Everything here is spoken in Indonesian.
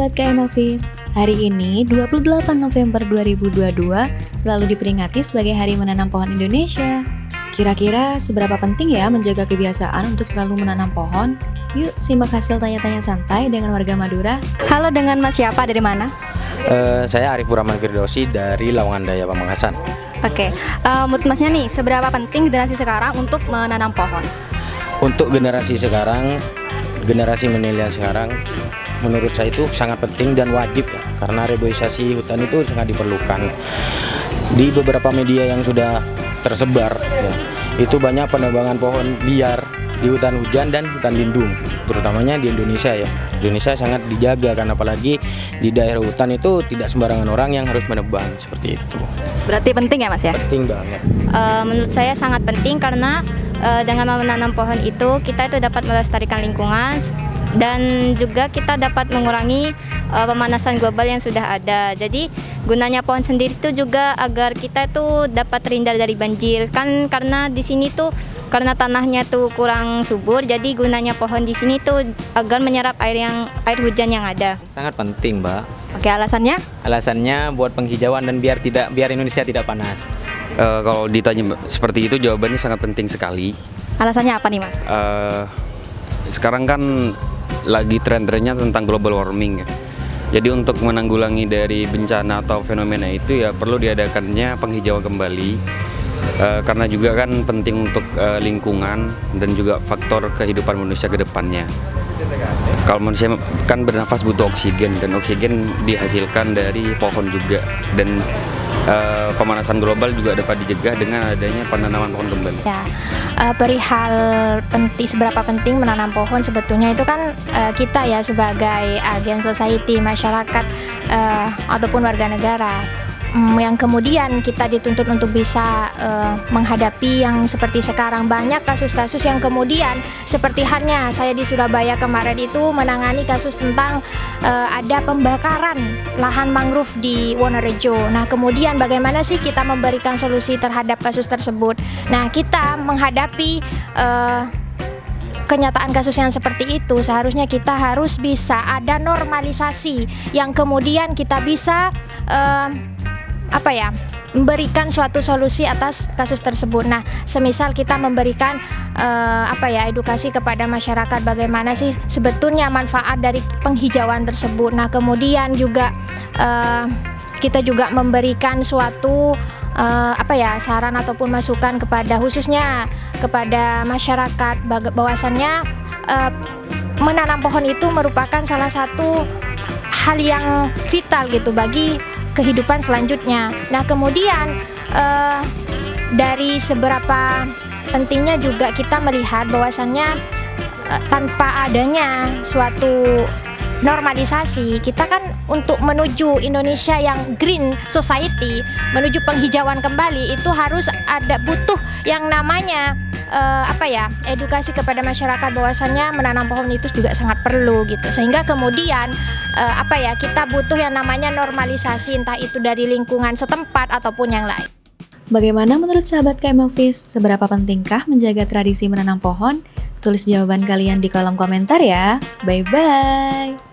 sahabat KM Office, hari ini 28 November 2022 selalu diperingati sebagai Hari Menanam Pohon Indonesia. Kira-kira seberapa penting ya menjaga kebiasaan untuk selalu menanam pohon? Yuk simak hasil tanya-tanya santai dengan warga Madura. Halo, dengan Mas siapa, dari mana? Saya Arif Rahman Firdausi dari Lawangan Daya Pamekasan. Oke, menurut Masnya nih, seberapa penting generasi sekarang untuk menanam pohon? Untuk generasi sekarang, generasi milenial sekarang, menurut saya itu sangat penting dan wajib ya, karena reboisasi hutan itu sangat diperlukan. Di beberapa media yang sudah tersebar, ya, itu banyak penebangan pohon liar di hutan hujan dan hutan lindung, terutamanya di Indonesia ya. Indonesia sangat dijaga karena apalagi di daerah hutan itu tidak sembarangan orang yang harus menebang seperti itu. Berarti penting ya Mas ya? Penting banget. Menurut saya sangat penting karena dengan menanam pohon itu kita itu dapat melestarikan lingkungan dan juga kita dapat mengurangi pemanasan global yang sudah ada. Jadi gunanya pohon sendiri itu juga agar kita itu dapat terhindar dari banjir, kan karena di sini tuh karena tanahnya tuh kurang subur, jadi gunanya pohon di sini tuh agar menyerap air hujan yang ada. Sangat penting, Mbak. Oke, alasannya? Alasannya buat penghijauan dan biar Indonesia tidak panas. Kalau ditanya seperti itu, jawabannya sangat penting sekali. Alasannya apa nih Mas? Sekarang kan lagi tren-trennya tentang global warming ya. Jadi untuk menanggulangi dari bencana atau fenomena itu ya perlu diadakannya penghijauan kembali. Karena juga kan penting untuk lingkungan dan juga faktor kehidupan manusia ke depannya. Kalau manusia kan bernafas butuh oksigen, dan oksigen dihasilkan dari pohon juga, dan pemanasan global juga dapat dicegah dengan adanya penanaman pohon kembali. Ya, perihal seberapa penting menanam pohon sebetulnya itu kan kita ya sebagai agen society, masyarakat ataupun warga negara yang kemudian kita dituntut untuk bisa menghadapi yang seperti sekarang. Banyak kasus-kasus yang kemudian seperti halnya saya di Surabaya kemarin itu menangani kasus tentang ada pembakaran lahan mangrove di Wonorejo. Nah, kemudian bagaimana sih kita memberikan solusi terhadap kasus tersebut? Nah, kita menghadapi kenyataan kasus yang seperti itu, seharusnya kita harus bisa ada normalisasi yang kemudian kita bisa memberikan suatu solusi atas kasus tersebut. Nah, semisal kita memberikan edukasi kepada masyarakat bagaimana sih sebetulnya manfaat dari penghijauan tersebut. Nah, kemudian juga kita juga memberikan suatu saran ataupun masukan kepada khususnya kepada masyarakat bahwasannya menanam pohon itu merupakan salah satu hal yang vital gitu bagi kehidupan selanjutnya. Nah, kemudian dari seberapa pentingnya juga kita melihat bahwasannya tanpa adanya suatu normalisasi, kita kan untuk menuju Indonesia yang green society, menuju penghijauan kembali, itu harus butuh yang namanya edukasi kepada masyarakat bahwasannya menanam pohon itu juga sangat perlu gitu. Sehingga kemudian kita butuh yang namanya normalisasi, entah itu dari lingkungan setempat ataupun yang lain. Bagaimana menurut sahabat KM Office? Seberapa pentingkah menjaga tradisi menanam pohon? Tulis jawaban kalian di kolom komentar ya. Bye-bye.